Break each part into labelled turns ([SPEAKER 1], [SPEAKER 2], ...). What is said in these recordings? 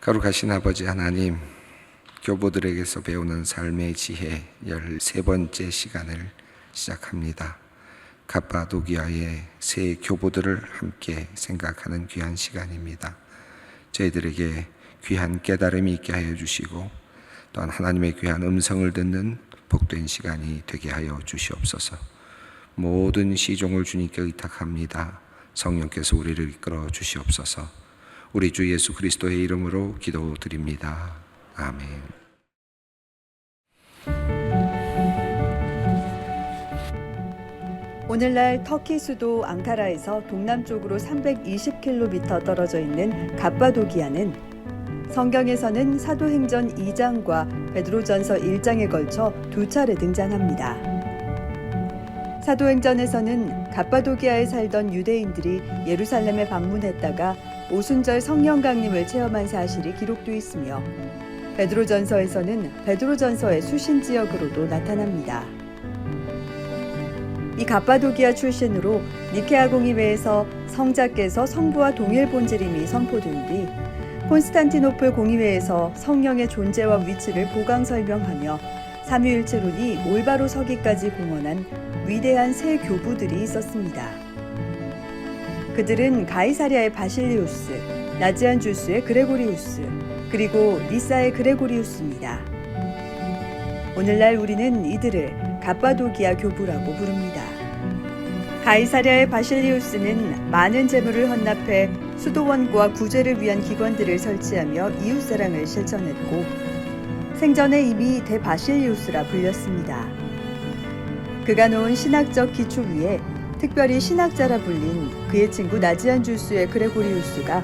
[SPEAKER 1] 거룩하신 아버지 하나님, 교보들에게서 배우는 삶의 지혜 13번째 시간을 시작합니다. 갑바도기아의 새 교보들을 함께 생각하는 귀한 시간입니다. 저희들에게 귀한 깨달음이 있게 하여 주시고 또한 하나님의 귀한 음성을 듣는 복된 시간이 되게 하여 주시옵소서. 모든 시종을 주님께 의탁합니다. 성령께서 우리를 이끌어 주시옵소서. 우리 주 예수 그리스도의 이름으로 기도드립니다. 아멘.
[SPEAKER 2] 오늘날 터키 수도 앙카라에서 동남쪽으로 320km 떨어져 있는 갑바도기아는 성경에서는 사도행전 2장과 베드로전서 1장에 걸쳐 두 차례 등장합니다. 사도행전에서는 갑바도기아에 살던 유대인들이 예루살렘에 방문했다가 오순절 성령 강림을 체험한 사실이 기록되어 있으며 베드로전서에서는 베드로전서의 수신 지역으로도 나타납니다. 이 갑바도기아 출신으로 니케아 공의회에서 성자께서 성부와 동일 본질임이 선포된 뒤 콘스탄티노플 공의회에서 성령의 존재와 위치를 보강 설명하며 삼위일체론이 올바로 서기까지 공언한 위대한 세 교부들이 있었습니다. 그들은 가이사랴의 바실리우스, 나지안주스의 그레고리우스, 그리고 니사의 그레고리우스입니다. 오늘날 우리는 이들을 갑바도기아 교부라고 부릅니다. 가이사랴의 바실리우스는 많은 재물을 헌납해 수도원과 구제를 위한 기관들을 설치하며 이웃사랑을 실천했고 생전에 이미 대바실리우스라 불렸습니다. 그가 놓은 신학적 기초 위에 특별히 신학자라 불린 그의 친구 나지안주스의 그레고리우스가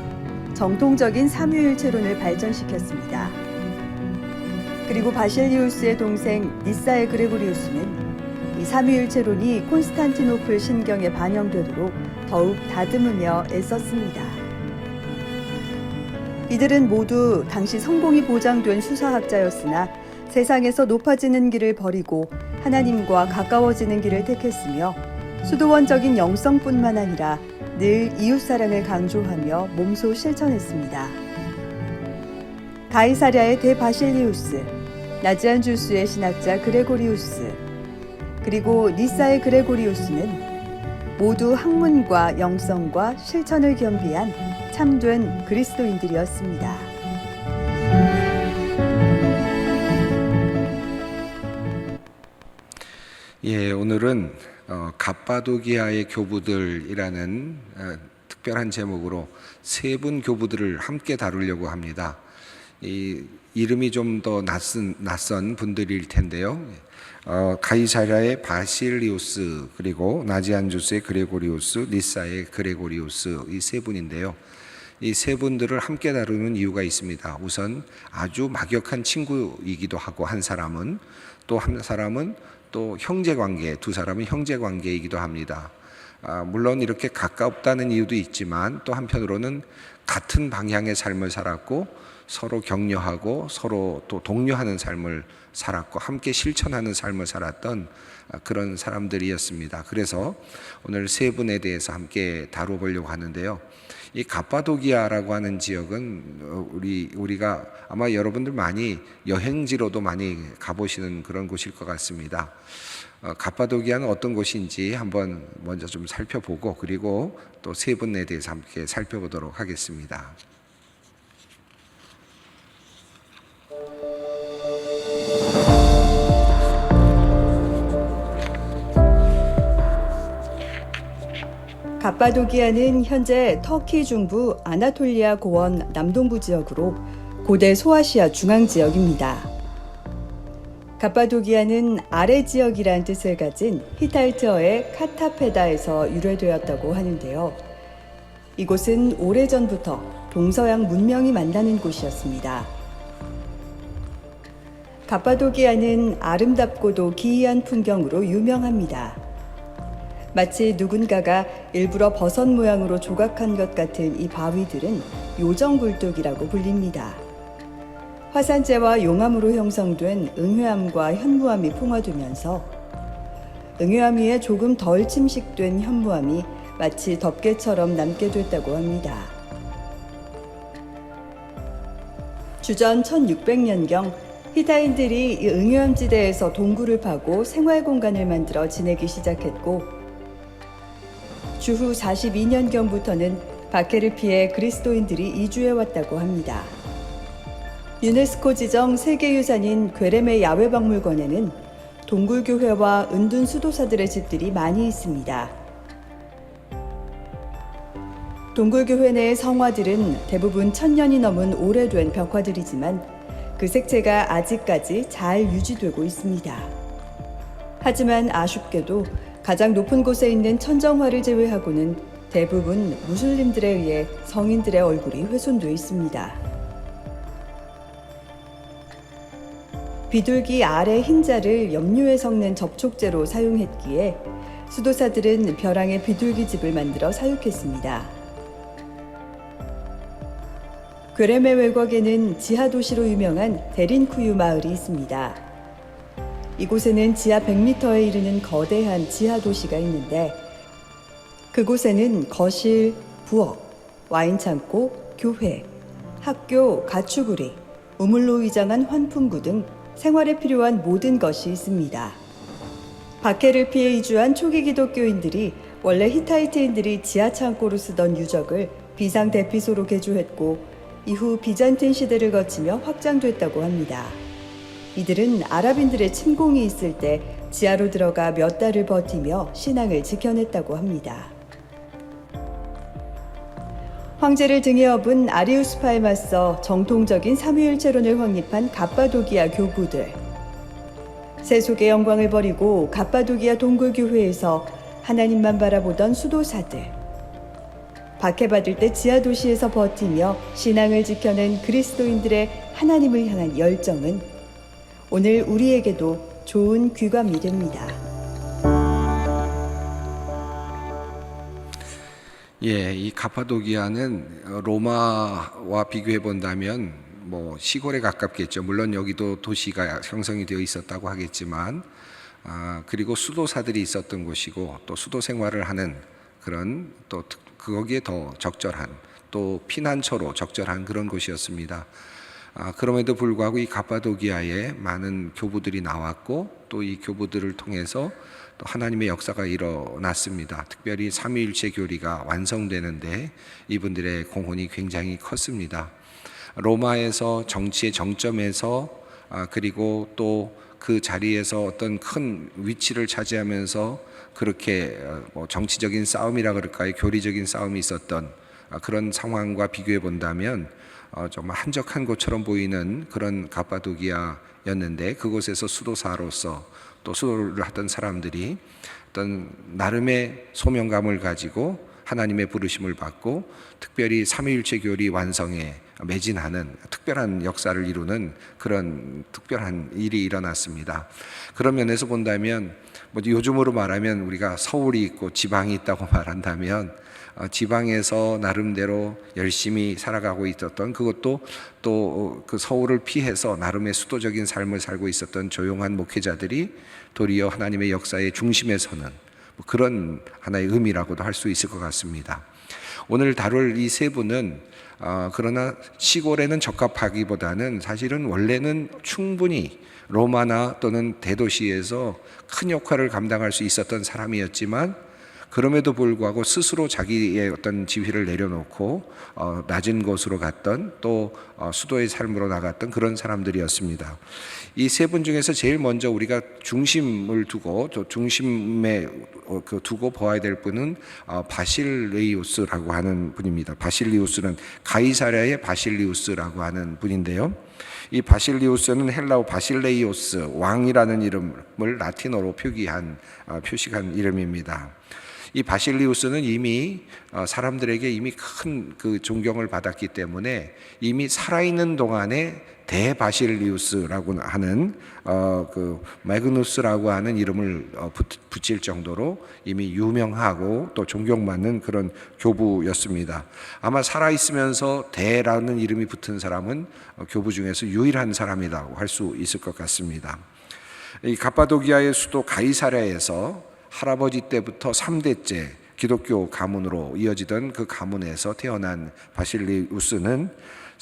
[SPEAKER 2] 정통적인 삼위일체론을 발전시켰습니다. 그리고 바실리우스의 동생 니사의 그레고리우스는 이 삼위일체론이 콘스탄티노플 신경에 반영되도록 더욱 다듬으며 애썼습니다. 이들은 모두 당시 성공이 보장된 수사학자였으나 세상에서 높아지는 길을 버리고 하나님과 가까워지는 길을 택했으며 수도원적인 영성뿐만 아니라 늘 이웃사랑을 강조하며 몸소 실천했습니다. 가이사랴의 대바실리우스, 나지안주스의 신학자 그레고리우스, 그리고 니사의 그레고리우스는 모두 학문과 영성과 실천을 겸비한 참된 그리스도인들이었습니다.
[SPEAKER 1] 오늘은 갑바도기아의 교부들이라는 특별한 제목으로 세 분 교부들을 함께 다루려고 합니다. 이 이름이 좀 더 낯선 분들일 텐데요. 가이사랴의 바실리우스, 그리고 나지안주스의 그레고리우스, 니사의 그레고리우스, 이 세 분인데요. 이 세 분들을 함께 다루는 이유가 있습니다. 우선 아주 막역한 친구이기도 하고 한 사람은, 또 한 사람은 또 형제관계, 두 사람은 형제관계이기도 합니다. 물론 이렇게 가깝다는 이유도 있지만 또 한편으로는 같은 방향의 삶을 살았고 서로 격려하고 서로 또 독려하는 삶을 살았고 함께 실천하는 삶을 살았던 그런 사람들이었습니다. 그래서 오늘 세 분에 대해서 함께 다뤄보려고 하는데요. 이 갑바도기아라고 하는 지역은 우리가 아마 여러분들 많이 여행지로도 많이 가보시는 그런 곳일 것 같습니다. 갑바도기아는 어떤 곳인지 한번 먼저 좀 살펴보고 그리고 또 세 분에 대해서 함께 살펴보도록 하겠습니다.
[SPEAKER 2] 갑바도기아는 현재 터키 중부 아나톨리아 고원 남동부 지역으로 고대 소아시아 중앙 지역입니다. 갑바도기아는 아래 지역이란 뜻을 가진 히타이트어의 카타페다에서 유래되었다고 하는데요. 이곳은 오래전부터 동서양 문명이 만나는 곳이었습니다. 갑바도기아는 아름답고도 기이한 풍경으로 유명합니다. 마치 누군가가 일부러 버섯 모양으로 조각한 것 같은 이 바위들은 요정굴뚝이라고 불립니다. 화산재와 용암으로 형성된 응회암과 현무암이 풍화되면서 응회암 위에 조금 덜 침식된 현무암이 마치 덮개처럼 남게 됐다고 합니다. 주전 1600년경 히타인들이 이 응염지대에서 동굴을 파고 생활 공간을 만들어 지내기 시작했고, 주후 42년경부터는 박해를 피해 그리스도인들이 이주해 왔다고 합니다. 유네스코 지정 세계유산인 괴레메 야외박물관에는 동굴교회와 은둔 수도사들의 집들이 많이 있습니다. 동굴교회 내의 성화들은 대부분 1000년이 넘은 오래된 벽화들이지만 그 색채가 아직까지 잘 유지되고 있습니다. 하지만 아쉽게도 가장 높은 곳에 있는 천정화를 제외하고는 대부분 무슬림들에 의해 성인들의 얼굴이 훼손되어 있습니다. 비둘기 아래 흰자를 염료에 섞는 접촉제로 사용했기에 수도사들은 벼랑에 비둘기 집을 만들어 사육했습니다. 괴레메 외곽에는 지하도시로 유명한 데린쿠유 마을이 있습니다. 이곳에는 지하 100m에 이르는 거대한 지하도시가 있는데, 그곳에는 거실, 부엌, 와인창고, 교회, 학교, 가축우리, 우물로 위장한 환풍구 등 생활에 필요한 모든 것이 있습니다. 박해를 피해 이주한 초기 기독교인들이 원래 히타이트인들이 지하창고로 쓰던 유적을 비상대피소로 개조했고, 이후 비잔틴 시대를 거치며 확장됐다고 합니다. 이들은 아랍인들의 침공이 있을 때 지하로 들어가 몇 달을 버티며 신앙을 지켜냈다고 합니다. 황제를 등에 업은 아리우스파에 맞서 정통적인 삼위일체론을 확립한 갑바도기아 교구들. 세속의 영광을 버리고 갑바도기아 동굴교회에서 하나님만 바라보던 수도사들. 박해받을 때 지하도시에서 버티며 신앙을 지켜낸 그리스도인들의 하나님을 향한 열정은 오늘 우리에게도 좋은 귀감이 됩니다.
[SPEAKER 1] 예, 이 가파도기아는 로마와 비교해 본다면 시골에 가깝겠죠. 물론 여기도 도시가 형성이 되어 있었다고 하겠지만, 그리고 수도사들이 있었던 곳이고 또 수도 생활을 하는 그런 또 거기에 더 적절한 또 피난처로 적절한 그런 곳이었습니다. 그럼에도 불구하고 이 가파도기아에 많은 교부들이 나왔고 또 이 교부들을 통해서 또 하나님의 역사가 일어났습니다. 특별히 삼위일체 교리가 완성되는데 이분들의 공헌이 굉장히 컸습니다. 로마에서 정치의 정점에서 그리고 또 그 자리에서 어떤 큰 위치를 차지하면서 그렇게 정치적인 싸움이라 그럴까요? 교리적인 싸움이 있었던 그런 상황과 비교해 본다면 정말 한적한 곳처럼 보이는 그런 가파도기아였는데, 그곳에서 수도사로서 또 수도를 하던 사람들이 어떤 나름의 소명감을 가지고 하나님의 부르심을 받고 특별히 삼위일체 교리 완성에 매진하는 특별한 역사를 이루는 그런 특별한 일이 일어났습니다. 그런 면에서 본다면 요즘으로 말하면 우리가 서울이 있고 지방이 있다고 말한다면, 지방에서 나름대로 열심히 살아가고 있었던, 그것도 또 그 서울을 피해서 나름의 수도적인 삶을 살고 있었던 조용한 목회자들이 도리어 하나님의 역사의 중심에 서는 그런 하나의 의미라고도 할 수 있을 것 같습니다. 오늘 다룰 이 세 분은 그러나 시골에는 적합하기보다는 사실은 원래는 충분히 로마나 또는 대도시에서 큰 역할을 감당할 수 있었던 사람이었지만, 그럼에도 불구하고 스스로 자기의 어떤 지위를 내려놓고 낮은 곳으로 갔던 또 수도의 삶으로 나갔던 그런 사람들이었습니다. 이 세 분 중에서 제일 먼저 우리가 중심을 두고 중심에 두고 보아야 될 분은 바실레이우스라고 하는 분입니다. 바실리우스는 가이사랴의 바실리우스라고 하는 분인데요. 이 바실리우스는 헬라어 바실레이오스, 왕이라는 이름을 라틴어로 표식한 이름입니다. 이 바실리우스는 이미 사람들에게 이미 큰 그 존경을 받았기 때문에 이미 살아있는 동안에 대바실리우스라고 하는 그 매그누스라고 하는 이름을 붙일 정도로 이미 유명하고 또 존경받는 그런 교부였습니다. 아마 살아있으면서 대라는 이름이 붙은 사람은 교부 중에서 유일한 사람이라고 할 수 있을 것 같습니다. 이 갑바도기아의 수도 가이사랴에서 할아버지 때부터 3대째 기독교 가문으로 이어지던 그 가문에서 태어난 바실리우스는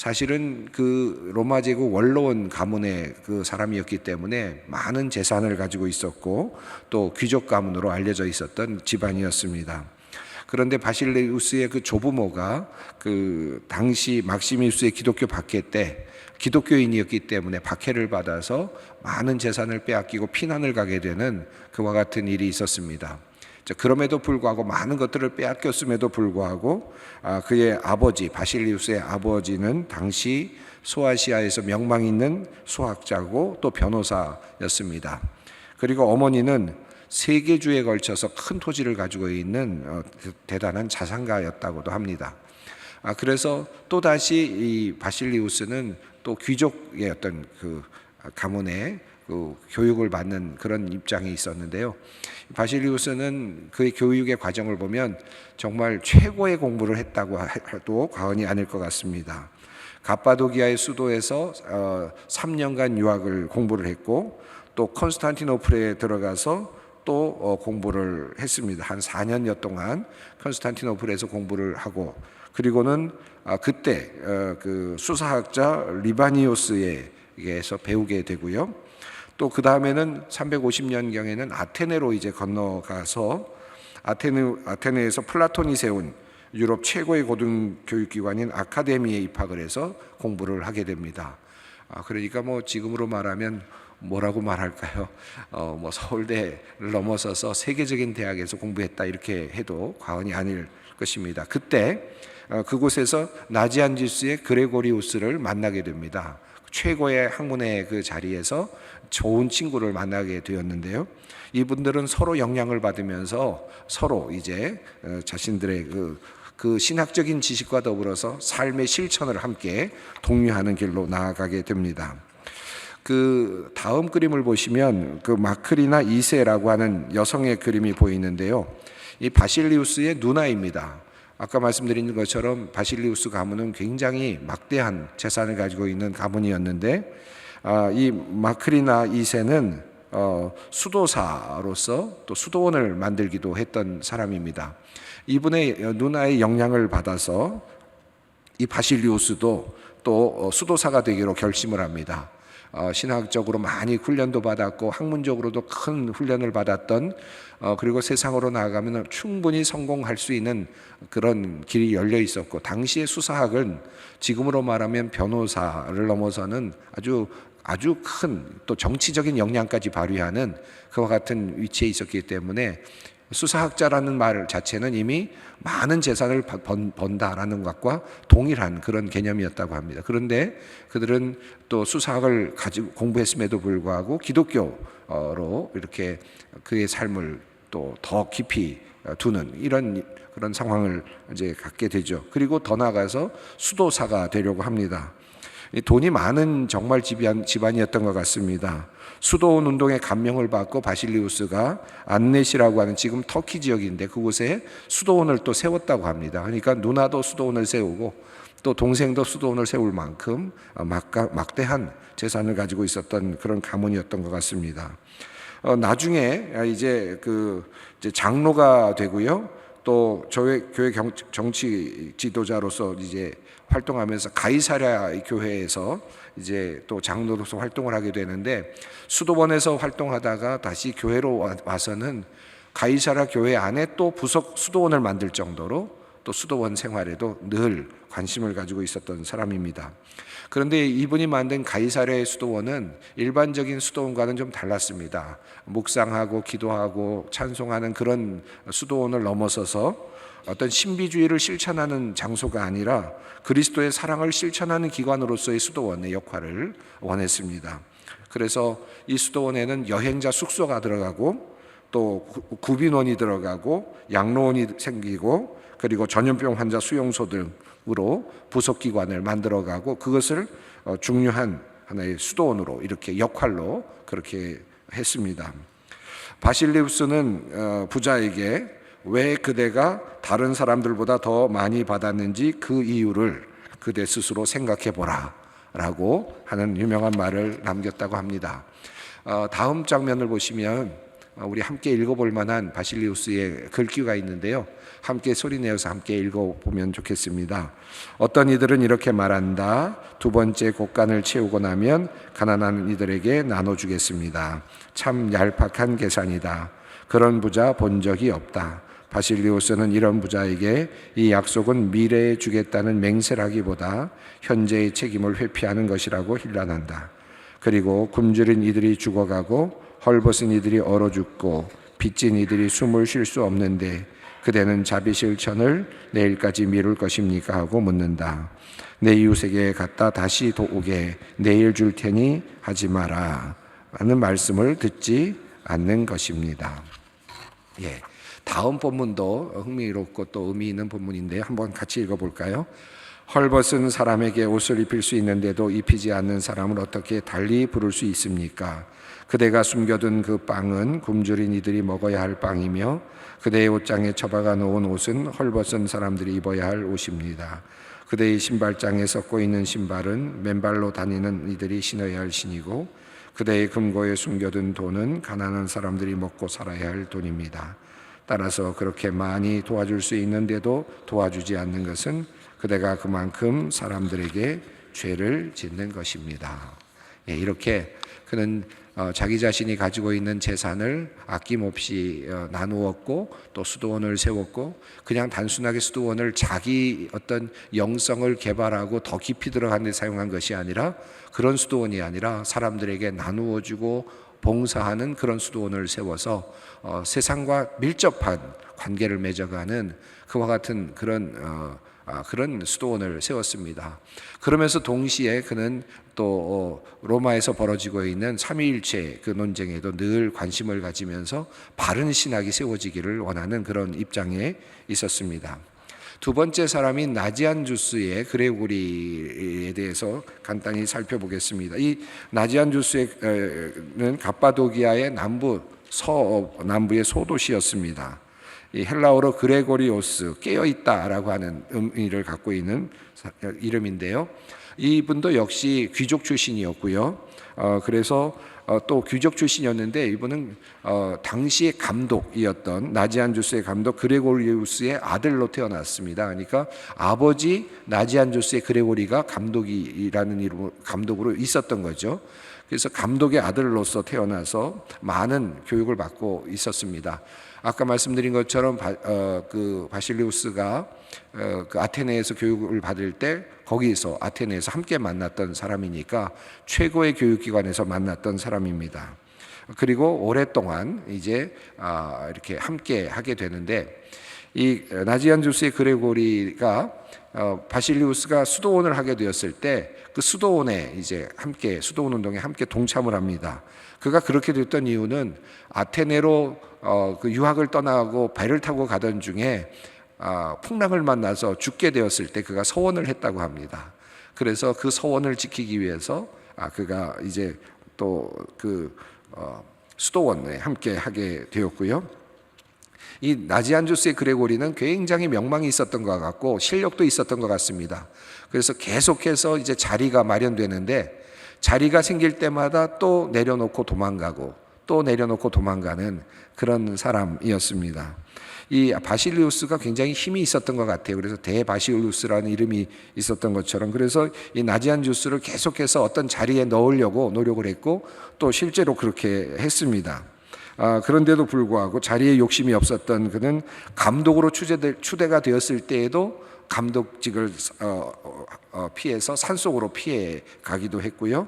[SPEAKER 1] 사실은 그 로마 제국 원로원 가문의 그 사람이었기 때문에 많은 재산을 가지고 있었고 또 귀족 가문으로 알려져 있었던 집안이었습니다. 그런데 바실리우스의 그 조부모가 그 당시 막시미우스의 기독교 박해 때 기독교인이었기 때문에 박해를 받아서 많은 재산을 빼앗기고 피난을 가게 되는 그와 같은 일이 있었습니다. 그럼에도 불구하고 많은 것들을 빼앗겼음에도 불구하고 그의 아버지 바실리우스의 아버지는 당시 소아시아에서 명망 있는 수학자고 또 변호사였습니다. 그리고 어머니는 3개 주에 걸쳐서 큰 토지를 가지고 있는 대단한 자산가였다고도 합니다. 그래서 또다시 이 바실리우스는 또 귀족의 어떤 그 가문의 그 교육을 받는 그런 입장이 있었는데요. 바실리우스는 그의 교육의 과정을 보면 정말 최고의 공부를 했다고 해도 과언이 아닐 것 같습니다. 갑바도기아의 수도에서 3년간 유학을 공부를 했고 또 콘스탄티노플에 들어가서 또 공부를 했습니다. 한 4년여 동안 콘스탄티노플에서 공부를 하고 그리고는 그때 그 수사학자 리바니오스에게서 배우게 되고요. 또 그 다음에는 350년경에는 아테네로 이제 건너가서 아테네에서 플라톤이 세운 유럽 최고의 고등교육기관인 아카데미에 입학을 해서 공부를 하게 됩니다. 그러니까 뭐 지금으로 말하면 뭐라고 말할까요? 뭐 서울대를 넘어서서 세계적인 대학에서 공부했다 이렇게 해도 과언이 아닐 것입니다. 그때 그곳에서 나지안지스의 그레고리우스를 만나게 됩니다. 최고의 학문의 그 자리에서 좋은 친구를 만나게 되었는데요. 이분들은 서로 영향을 받으면서 서로 이제 자신들의 그 신학적인 지식과 더불어서 삶의 실천을 함께 독려하는 길로 나아가게 됩니다. 그 다음 그림을 보시면 그 마크리나 2세라고 하는 여성의 그림이 보이는데요. 이 바실리우스의 누나입니다. 아까 말씀드린 것처럼 바실리우스 가문은 굉장히 막대한 재산을 가지고 있는 가문이었는데 이 마크리나 2세는 수도사로서 또 수도원을 만들기도 했던 사람입니다. 이분의 누나의 영향을 받아서 이 바실리우스도 또 수도사가 되기로 결심을 합니다. 신학적으로 많이 훈련도 받았고 학문적으로도 큰 훈련을 받았던 그리고 세상으로 나아가면 충분히 성공할 수 있는 그런 길이 열려 있었고 당시의 수사학은 지금으로 말하면 변호사를 넘어서는 아주 큰 또 정치적인 역량까지 발휘하는 그와 같은 위치에 있었기 때문에 수사학자라는 말 자체는 이미 많은 재산을 번다라는 것과 동일한 그런 개념이었다고 합니다. 그런데 그들은 또 수사학을 가지고 공부했음에도 불구하고 기독교로 이렇게 그의 삶을 또 더 깊이 두는 이런 그런 상황을 이제 갖게 되죠. 그리고 더 나아가서 수도사가 되려고 합니다. 돈이 많은 정말 집안이었던 것 같습니다. 수도원 운동에 감명을 받고 바실리우스가 안넷이라고 하는 지금 터키 지역인데 그곳에 수도원을 또 세웠다고 합니다. 그러니까 누나도 수도원을 세우고 또 동생도 수도원을 세울 만큼 막대한 재산을 가지고 있었던 그런 가문이었던 것 같습니다. 나중에 이제 이제 장로가 되고요. 또 교회 정치 지도자로서 이제 활동하면서 가이사랴 교회에서 이제 또 장로로서 활동을 하게 되는데 수도원에서 활동하다가 다시 교회로 와서는 가이사랴 교회 안에 또 부속 수도원을 만들 정도로 또 수도원 생활에도 늘 관심을 가지고 있었던 사람입니다. 그런데 이분이 만든 가이사랴의 수도원은 일반적인 수도원과는 좀 달랐습니다. 묵상하고 기도하고 찬송하는 그런 수도원을 넘어서서 어떤 신비주의를 실천하는 장소가 아니라 그리스도의 사랑을 실천하는 기관으로서의 수도원의 역할을 원했습니다. 그래서 이 수도원에는 여행자 숙소가 들어가고 또 구빈원이 들어가고 양로원이 생기고 그리고 전염병 환자 수용소 등으로 부속기관을 만들어가고 그것을 중요한 하나의 수도원으로 이렇게 역할로 그렇게 했습니다. 바실리우스는 부자에게 왜 그대가 다른 사람들보다 더 많이 받았는지 그 이유를 그대 스스로 생각해 보라 라고 하는 유명한 말을 남겼다고 합니다. 다음 장면을 보시면 우리 함께 읽어볼 만한 바실리우스의 글귀가 있는데요. 함께 소리내어서 함께 읽어보면 좋겠습니다. 어떤 이들은 이렇게 말한다. 두 번째 곡간을 채우고 나면 가난한 이들에게 나눠주겠습니다. 참 얄팍한 계산이다. 그런 부자 본 적이 없다. 바실리우스는 이런 부자에게 이 약속은 미래에 주겠다는 맹세라기보다 현재의 책임을 회피하는 것이라고 hir난한다. 그리고 굶주린 이들이 죽어가고 헐벗은 이들이 얼어 죽고 빚진 이들이 숨을 쉴 수 없는데 그대는 자비 실천을 내일까지 미룰 것입니까? 하고 묻는다. 내 이웃에게 갖다 다시 오게 내일 줄 테니 하지 마라 라는 말씀을 듣지 않는 것입니다. 예, 다음 본문도 흥미롭고 또 의미 있는 본문인데 한번 같이 읽어볼까요? 헐벗은 사람에게 옷을 입힐 수 있는데도 입히지 않는 사람을 어떻게 달리 부를 수 있습니까? 그대가 숨겨둔 그 빵은 굶주린 이들이 먹어야 할 빵이며 그대의 옷장에 처박아 놓은 옷은 헐벗은 사람들이 입어야 할 옷입니다. 그대의 신발장에 섞고 있는 신발은 맨발로 다니는 이들이 신어야 할 신이고 그대의 금고에 숨겨둔 돈은 가난한 사람들이 먹고 살아야 할 돈입니다. 따라서 그렇게 많이 도와줄 수 있는데도 도와주지 않는 것은 그대가 그만큼 사람들에게 죄를 짓는 것입니다. 예, 이렇게 그는 자기 자신이 가지고 있는 재산을 아낌없이 나누었고 또 수도원을 세웠고 그냥 단순하게 수도원을 자기 어떤 영성을 개발하고 더 깊이 들어가는 데 사용한 것이 아니라 그런 수도원이 아니라 사람들에게 나누어주고 봉사하는 그런 수도원을 세워서 세상과 밀접한 관계를 맺어가는 그와 같은 그런 수도원을 세웠습니다. 그러면서 동시에 그는 또 로마에서 벌어지고 있는 삼위일체 그 논쟁에도 늘 관심을 가지면서 바른 신학이 세워지기를 원하는 그런 입장에 있었습니다. 두 번째 사람인 나지안주스의 그레고리에 대해서 간단히 살펴보겠습니다. 이 나지안주스는 갑바도기아의 남부의 소도시였습니다. 이 헬라어로 그레고리오스, 깨어있다라고 하는 의미를 갖고 있는 이름인데요. 이분도 역시 귀족 출신이었고요. 그래서 또 귀족 출신이었는데 이분은 당시의 감독이었던 나지안주스의 감독 그레고리우스의 아들로 태어났습니다. 그러니까 아버지 나지안주스의 그레고리가 감독이라는 이름으로 감독으로 있었던 거죠. 그래서 감독의 아들로서 태어나서 많은 교육을 받고 있었습니다. 아까 말씀드린 것처럼 그 바실리우스가 그 아테네에서 교육을 받을 때 거기서 아테네에서 함께 만났던 사람이니까 최고의 교육기관에서 만났던 사람입니다. 그리고 오랫동안 이제 이렇게 함께 하게 되는데 이 나지안주스의 그레고리가 바실리우스가 수도원을 하게 되었을 때 그 수도원에 이제 함께 수도원 운동에 함께 동참을 합니다. 그가 그렇게 됐던 이유는 아테네로 그 유학을 떠나고 배를 타고 가던 중에 풍랑을 만나서 죽게 되었을 때 그가 서원을 했다고 합니다. 그래서 그 서원을 지키기 위해서 그가 이제 또 그 수도원에 함께 하게 되었고요. 이 나지안주스의 그레고리는 굉장히 명망이 있었던 것 같고 실력도 있었던 것 같습니다. 그래서 계속해서 이제 자리가 마련되는데 자리가 생길 때마다 또 내려놓고 도망가고 또 내려놓고 도망가는 그런 사람이었습니다. 이 바실리우스가 굉장히 힘이 있었던 것 같아요. 그래서 대바실리우스라는 이름이 있었던 것처럼 그래서 이 나지안주스를 계속해서 어떤 자리에 넣으려고 노력을 했고 또 실제로 그렇게 했습니다. 그런데도 불구하고 자리에 욕심이 없었던 그는 감독으로 추대가 되었을 때에도 감독직을 피해서 산속으로 피해 가기도 했고요.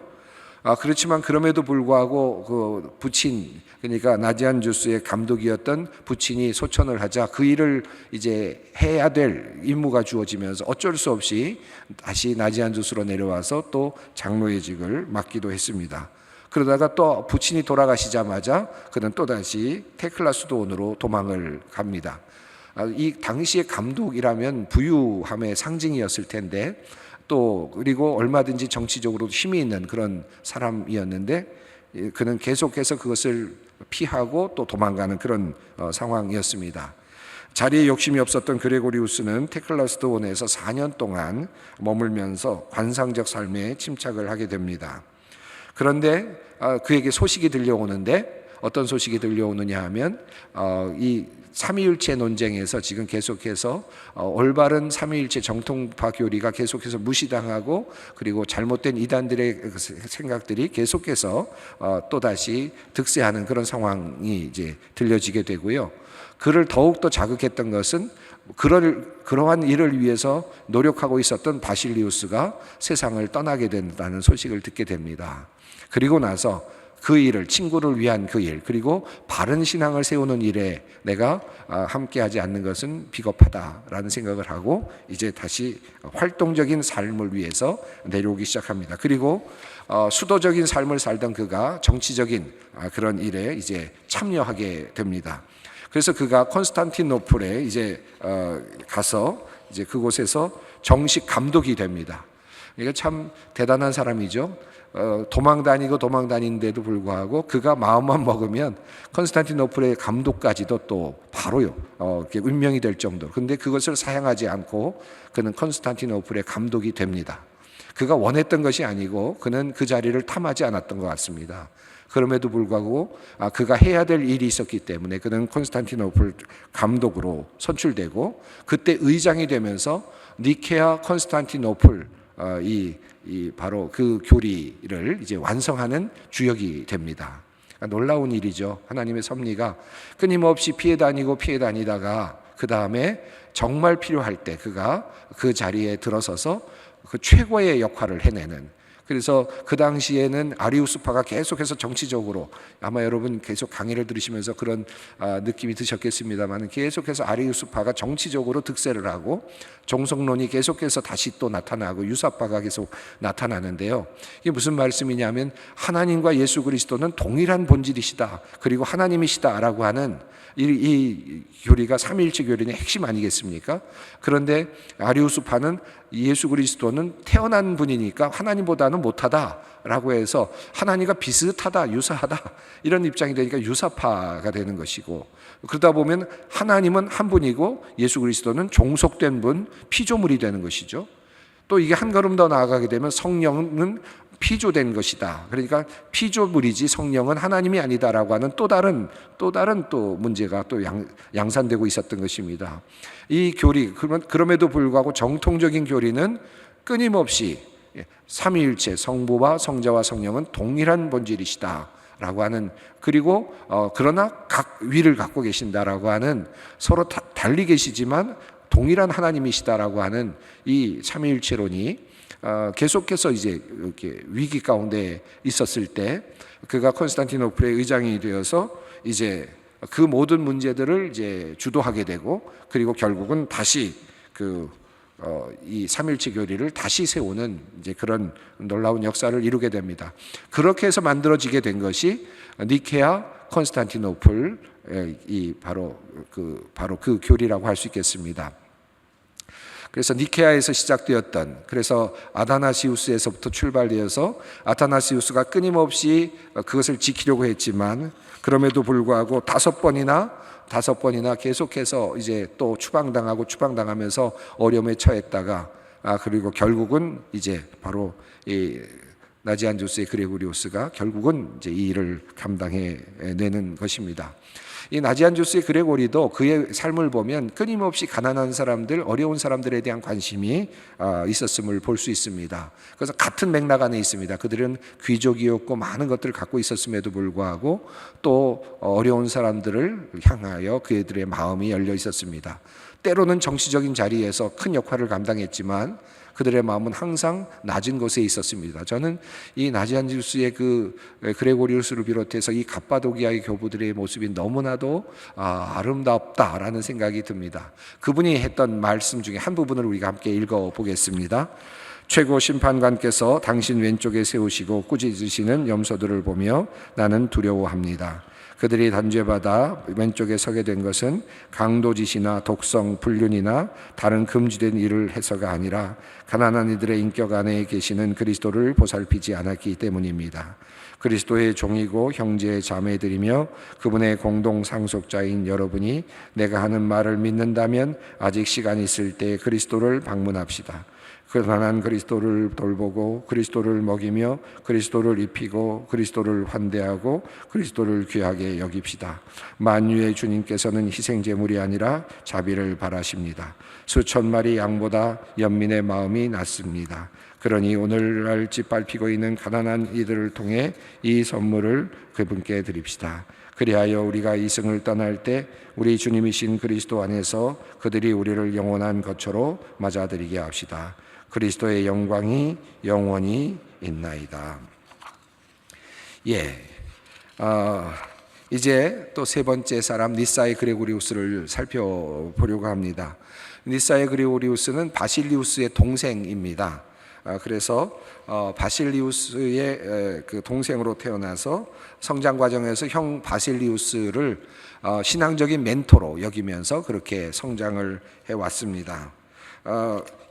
[SPEAKER 1] 그렇지만 그럼에도 불구하고 그 부친 그러니까 나지안주스의 감독이었던 부친이 소천을 하자 그 일을 이제 해야 될 임무가 주어지면서 어쩔 수 없이 다시 나지안주스로 내려와서 또 장로의 직을 맡기도 했습니다. 그러다가 또 부친이 돌아가시자마자 그는 또다시 테클라 수도원으로 도망을 갑니다. 이 당시의 감독이라면 부유함의 상징이었을 텐데 또 그리고 얼마든지 정치적으로 힘이 있는 그런 사람이었는데 그는 계속해서 그것을 피하고 또 도망가는 그런 상황이었습니다. 자리에 욕심이 없었던 그레고리우스는 테클라 수도원에서 4년 동안 머물면서 관상적 삶에 침착을 하게 됩니다. 그런데 그에게 소식이 들려오는데 어떤 소식이 들려오느냐 하면 이 삼위일체 논쟁에서 지금 계속해서 올바른 삼위일체 정통파 교리가 계속해서 무시당하고, 그리고 잘못된 이단들의 생각들이 계속해서 또다시 득세하는 그런 상황이 이제 들려지게 되고요. 그를 더욱더 자극했던 것은 그러한 일을 위해서 노력하고 있었던 바실리우스가 세상을 떠나게 된다는 소식을 듣게 됩니다. 그리고 나서 그 일을, 친구를 위한 그 일, 그리고 바른 신앙을 세우는 일에 내가 함께하지 않는 것은 비겁하다라는 생각을 하고 이제 다시 활동적인 삶을 위해서 내려오기 시작합니다. 그리고 수도적인 삶을 살던 그가 정치적인 그런 일에 이제 참여하게 됩니다. 그래서 그가 콘스탄티노플에 이제 가서 이제 그곳에서 정식 감독이 됩니다. 이게 참 대단한 사람이죠. 도망 다니는데도 불구하고 그가 마음만 먹으면 콘스탄티노플의 감독까지도 또 바로요 임명이 될 정도로. 근데 그것을 사양하지 않고 그는 콘스탄티노플의 감독이 됩니다. 그가 원했던 것이 아니고 그는 그 자리를 탐하지 않았던 것 같습니다. 그럼에도 불구하고 그가 해야 될 일이 있었기 때문에 그는 콘스탄티노플 감독으로 선출되고, 그때 의장이 되면서 니케아 콘스탄티노플 바로 그 교리를 이제 완성하는 주역이 됩니다. 놀라운 일이죠. 하나님의 섭리가 끊임없이 피해 다니다가 그 다음에 정말 필요할 때 그가 그 자리에 들어서서 그 최고의 역할을 해내는. 그래서 그 당시에는 아리우스파가 계속해서 정치적으로, 아마 여러분 계속 강의를 들으시면서 그런 느낌이 드셨겠습니다만, 계속해서 아리우스파가 정치적으로 득세를 하고 종속론이 계속해서 다시 또 나타나고 유사파가 계속 나타나는데요. 이게 무슨 말씀이냐면 하나님과 예수 그리스도는 동일한 본질이시다, 그리고 하나님이시다라고 하는 이 교리가 삼위일체 교리의 핵심 아니겠습니까? 그런데 아리우스파는 예수 그리스도는 태어난 분이니까 하나님보다는 못하다라고 해서 하나님과 비슷하다, 유사하다 이런 입장이 되니까 유사파가 되는 것이고, 그러다 보면 하나님은 한 분이고 예수 그리스도는 종속된 분, 피조물이 되는 것이죠. 또 이게 한 걸음 더 나아가게 되면 성령은 피조된 것이다. 그러니까 피조물이지 성령은 하나님이 아니다라고 하는 또 다른 문제가 또 양산되고 있었던 것입니다. 이 교리, 그럼에도 불구하고 정통적인 교리는 끊임없이 삼위일체 성부와 성자와 성령은 동일한 본질이시다라고 하는, 그리고 그러나 각 위를 갖고 계신다라고 하는, 서로 달리 계시지만 동일한 하나님이시다라고 하는 이 삼위일체론이 계속해서 이제 이렇게 위기 가운데 있었을 때 그가 콘스탄티노플의 의장이 되어서 이제 그 모든 문제들을 이제 주도하게 되고, 그리고 결국은 다시 이 삼일체 교리를 다시 세우는 이제 그런 놀라운 역사를 이루게 됩니다. 그렇게 해서 만들어지게 된 것이 니케아 콘스탄티노플 바로 그 교리라고 할 수 있겠습니다. 그래서 니케아에서 시작되었던, 그래서 아다나시우스에서부터 출발되어서 아타나시우스가 끊임없이 그것을 지키려고 했지만 그럼에도 불구하고 다섯 번이나 계속해서 이제 또 추방당하면서 어려움에 처했다가 그리고 결국은 이제 바로 이 나지안주스의 그레고리우스가 결국은 이제 이 일을 감당해내는 것입니다. 이 나지안주스의 그레고리도 그의 삶을 보면 끊임없이 가난한 사람들, 어려운 사람들에 대한 관심이 있었음을 볼 수 있습니다. 그래서 같은 맥락 안에 있습니다. 그들은 귀족이었고 많은 것들을 갖고 있었음에도 불구하고 또 어려운 사람들을 향하여 그들의 마음이 열려 있었습니다. 때로는 정치적인 자리에서 큰 역할을 감당했지만 그들의 마음은 항상 낮은 곳에 있었습니다. 저는 이 나지안주스의 그 그레고리우스를 비롯해서 이 갑바도기아의 교부들의 모습이 너무나도 아름답다라는 생각이 듭니다. 그분이 했던 말씀 중에 한 부분을 우리가 함께 읽어보겠습니다. 최고 심판관께서 당신 왼쪽에 세우시고 꾸짖으시는 염소들을 보며 나는 두려워합니다. 그들이 단죄받아 왼쪽에 서게 된 것은 강도짓이나 독성, 불륜이나 다른 금지된 일을 해서가 아니라 가난한 이들의 인격 안에 계시는 그리스도를 보살피지 않았기 때문입니다. 그리스도의 종이고 형제의 자매들이며 그분의 공동 상속자인 여러분이 내가 하는 말을 믿는다면 아직 시간이 있을 때 그리스도를 방문합시다.
[SPEAKER 3] 가난한 그리스도를 돌보고 그리스도를 먹이며 그리스도를 입히고 그리스도를 환대하고 그리스도를 귀하게 여깁시다. 만유의 주님께서는 희생제물이 아니라 자비를 바라십니다. 수천 마리 양보다 연민의 마음이 낫습니다. 그러니 오늘날 짓밟히고 있는 가난한 이들을 통해 이 선물을 그분께 드립시다. 그리하여 우리가 이승을 떠날 때 우리 주님이신 그리스도 안에서 그들이 우리를 영원한 거처로 맞아들이게 합시다. 그리스도의 영광이 영원히 있나이다.
[SPEAKER 1] 이제 또 세 번째 사람 니사의 그레고리우스를 살펴보려고 합니다. 니사의 그레고리우스는 바실리우스의 동생입니다. 그래서 바실리우스의 그 동생으로 태어나서 성장 과정에서 형 바실리우스를 신앙적인 멘토로 여기면서 그렇게 성장을 해왔습니다.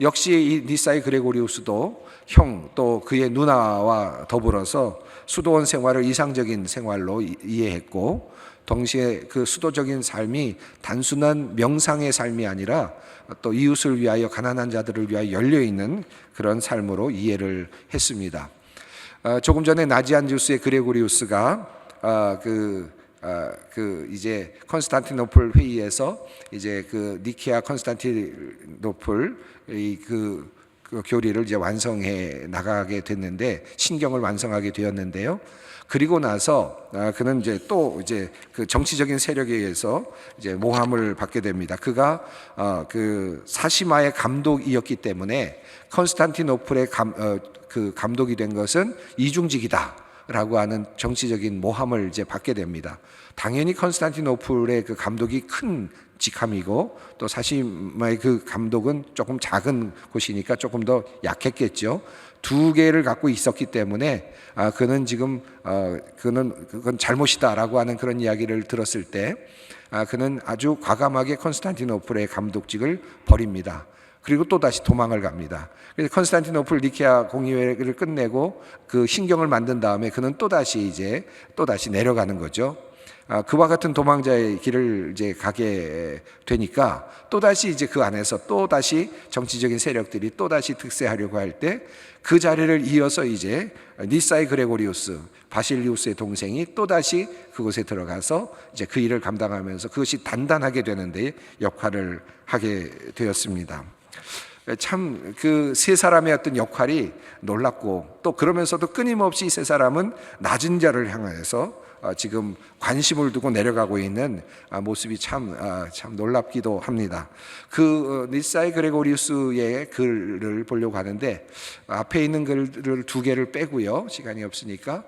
[SPEAKER 1] 역시 이 니사의 그레고리우스도 형 또 그의 누나와 더불어서 수도원 생활을 이상적인 생활로 이해했고, 동시에 그 수도적인 삶이 단순한 명상의 삶이 아니라 또 이웃을 위하여 가난한 자들을 위하여 열려 있는 그런 삶으로 이해를 했습니다. 조금 전에 나지안주스의 그레고리우스가 이제 컨스탄티노플 회의에서 이제 그 니케아 컨스탄티노플 그 교리를 이제 완성해 나가게 됐는데, 신경을 완성하게 되었는데요. 그리고 나서 그는 이제 또 이제 그 정치적인 세력에 의해서 이제 모함을 받게 됩니다. 그가 그 사시마의 감독이었기 때문에 컨스탄티노플의 그 감독이 된 것은 이중직이다라고 하는 정치적인 모함을 이제 받게 됩니다. 당연히 컨스탄티노플의 그 감독이 큰 직함이고 또 사시마의 그 감독은 조금 작은 곳이니까 조금 더 약했겠죠. 두 개를 갖고 있었기 때문에 그는 지금 그건 잘못이다라고 하는 그런 이야기를 들었을 때 그는 아주 과감하게 컨스탄티노플의 감독직을 버립니다. 그리고 또 다시 도망을 갑니다. 그래서 컨스탄티노플 니케아 공의회를 끝내고 그 신경을 만든 다음에 그는 또 다시 내려가는 거죠. 그와 같은 도망자의 길을 이제 가게 되니까 또다시 이제 그 안에서 또다시 정치적인 세력들이 또다시 득세하려고 할 때 그 자리를 이어서 이제 니사의 그레고리우스, 바실리우스의 동생이 또다시 그곳에 들어가서 이제 그 일을 감당하면서 그것이 단단하게 되는데 역할을 하게 되었습니다. 참 그 세 사람의 어떤 역할이 놀랍고, 또 그러면서도 끊임없이 세 사람은 낮은 자를 향해서 지금 관심을 두고 내려가고 있는 모습이 참 놀랍기도 합니다. 그 니사의 그레고리우스의 글을 보려고 하는데 앞에 있는 글을 두 개를 빼고요, 시간이 없으니까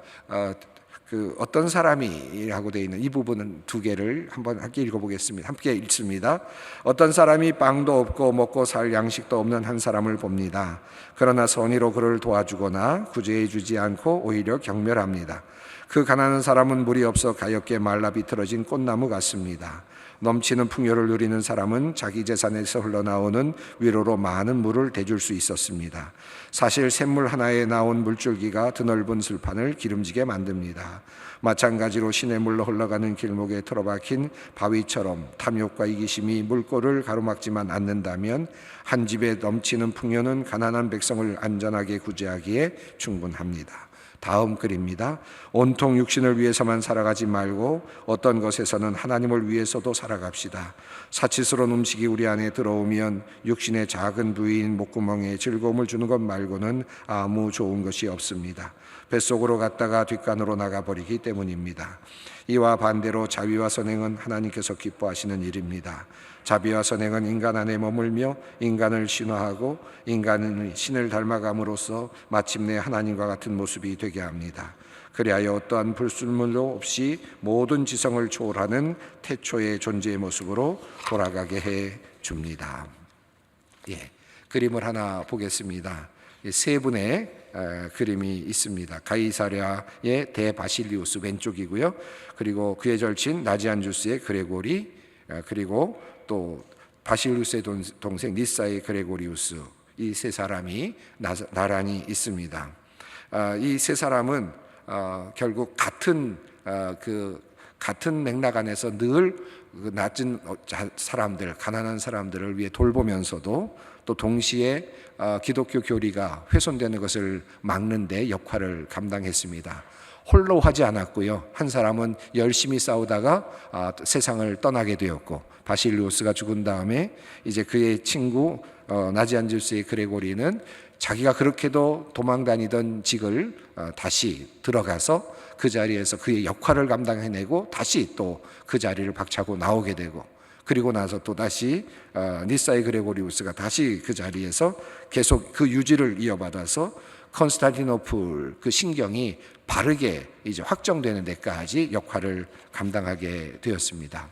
[SPEAKER 1] 그 어떤 사람이라고 되어 있는 이 부분은 두 개를 한번 함께 읽어보겠습니다. 함께 읽습니다. 어떤 사람이 빵도 없고 먹고 살 양식도 없는 한 사람을 봅니다. 그러나 선의로 그를 도와주거나 구제해 주지 않고 오히려 경멸합니다. 그 가난한 사람은 물이 없어 가엾게 말라 비틀어진 꽃나무 같습니다. 넘치는 풍요를 누리는 사람은 자기 재산에서 흘러나오는 위로로 많은 물을 대줄 수 있었습니다. 사실 샘물 하나에 나온 물줄기가 드넓은 들판을 기름지게 만듭니다. 마찬가지로 시냇물로 흘러가는 길목에 틀어박힌 바위처럼 탐욕과 이기심이 물꼬를 가로막지만 않는다면 한 집에 넘치는 풍요는 가난한 백성을 안전하게 구제하기에 충분합니다. 다음 글입니다. 온통 육신을 위해서만 살아가지 말고 어떤 것에서는 하나님을 위해서도 살아갑시다. 사치스러운 음식이 우리 안에 들어오면 육신의 작은 부위인 목구멍에 즐거움을 주는 것 말고는 아무 좋은 것이 없습니다. 뱃속으로 갔다가 뒷간으로 나가버리기 때문입니다. 이와 반대로 자비와 선행은 하나님께서 기뻐하시는 일입니다. 자비와 선행은 인간 안에 머물며 인간을 신화하고 인간은 신을 닮아감으로써 마침내 하나님과 같은 모습이 되게 합니다. 그리하여 어떠한 불순물도 없이 모든 지성을 초월하는 태초의 존재의 모습으로 돌아가게 해 줍니다. 그림을 하나 보겠습니다. 세 분의 그림이 있습니다. 가이사랴의 대바실리우스 왼쪽이고요. 그리고 그의 절친 나지안주스의 그레고리, 그리고 또 바실리우스의 동생 니사의 그레고리우스, 이 세 사람이 나란히 있습니다. 이 세 사람은 결국 같은
[SPEAKER 3] 같은 맥락 안에서 늘 낮은 사람들, 가난한 사람들을 위해 돌보면서도 또 동시에 기독교 교리가 훼손되는 것을 막는 데 역할을 감당했습니다. 홀로 하지 않았고요. 한 사람은 열심히 싸우다가 세상을 떠나게 되었고, 바실리우스가 죽은 다음에 이제 그의 친구 나지안주스의 그레고리는 자기가 그렇게도 도망다니던 직을 다시 들어가서 그 자리에서 그의 역할을 감당해내고 다시 또 그 자리를 박차고 나오게 되고, 그리고 나서 또 다시 니사의 그레고리우스가 다시 그 자리에서 계속 그 유지를 이어받아서 컨스탄티노플 그 신경이 바르게 이제 확정되는 데까지 역할을 감당하게 되었습니다.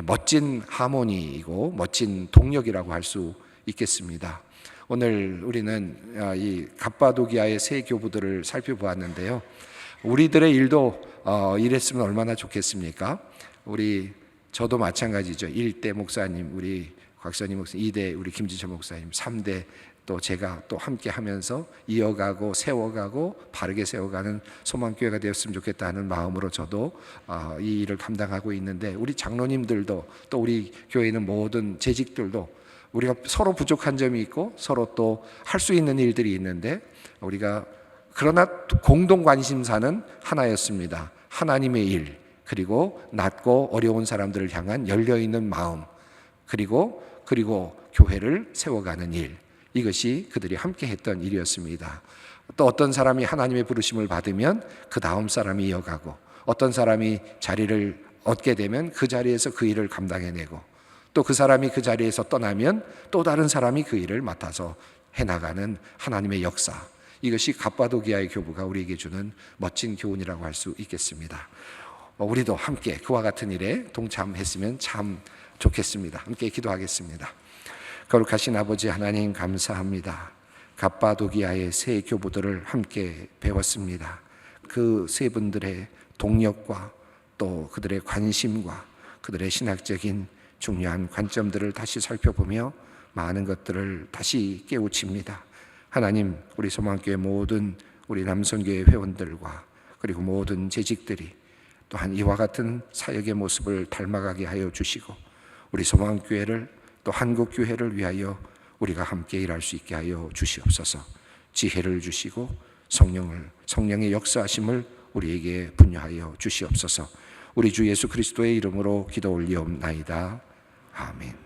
[SPEAKER 3] 멋진 하모니이고 멋진 동력이라고 할 수 있겠습니다. 오늘 우리는 이 갑바도기아의 세 교부들을 살펴보았는데요. 우리들의 일도 이랬으면 얼마나 좋겠습니까? 저도 마찬가지죠. 1대 목사님, 우리 곽선희 목사님, 2대 우리 김지철 목사님, 3대 또 제가 또 함께 하면서 이어가고 세워가고 바르게 세워가는 소망교회가 되었으면 좋겠다는 마음으로 저도 이 일을 감당하고 있는데, 우리 장로님들도 또 우리 교회는 모든 재직들도 우리가 서로 부족한 점이 있고 서로 또 할 수 있는 일들이 있는데, 우리가 그러나 공동 관심사는 하나였습니다. 하나님의 일, 그리고 낮고 어려운 사람들을 향한 열려있는 마음, 그리고 교회를 세워가는 일, 이것이 그들이 함께 했던 일이었습니다. 또 어떤 사람이 하나님의 부르심을 받으면 그 다음 사람이 이어가고, 어떤 사람이 자리를 얻게 되면 그 자리에서 그 일을 감당해내고, 또 그 사람이 그 자리에서 떠나면 또 다른 사람이 그 일을 맡아서 해나가는 하나님의 역사, 이것이 갑바도기아의 교부가 우리에게 주는 멋진 교훈이라고 할 수 있겠습니다. 우리도 함께 그와 같은 일에 동참했으면 참 좋겠습니다. 함께 기도하겠습니다. 거룩하신 아버지 하나님, 감사합니다. 갑바도기아의 세 교부들을 함께 배웠습니다. 그 세 분들의 동력과 또 그들의 관심과 그들의 신학적인 중요한 관점들을 다시 살펴보며 많은 것들을 다시 깨우칩니다. 하나님, 우리 소망교회 모든 우리 남선교회 회원들과 그리고 모든 재직들이 또한 이와 같은 사역의 모습을 닮아가게 하여 주시고, 우리 소망교회를 또 한국교회를 위하여 우리가 함께 일할 수 있게 하여 주시옵소서. 지혜를 주시고 성령의 역사하심을 우리에게 분유하여 주시옵소서. 우리 주 예수 그리스도의 이름으로 기도 올리옵나이다. 아멘.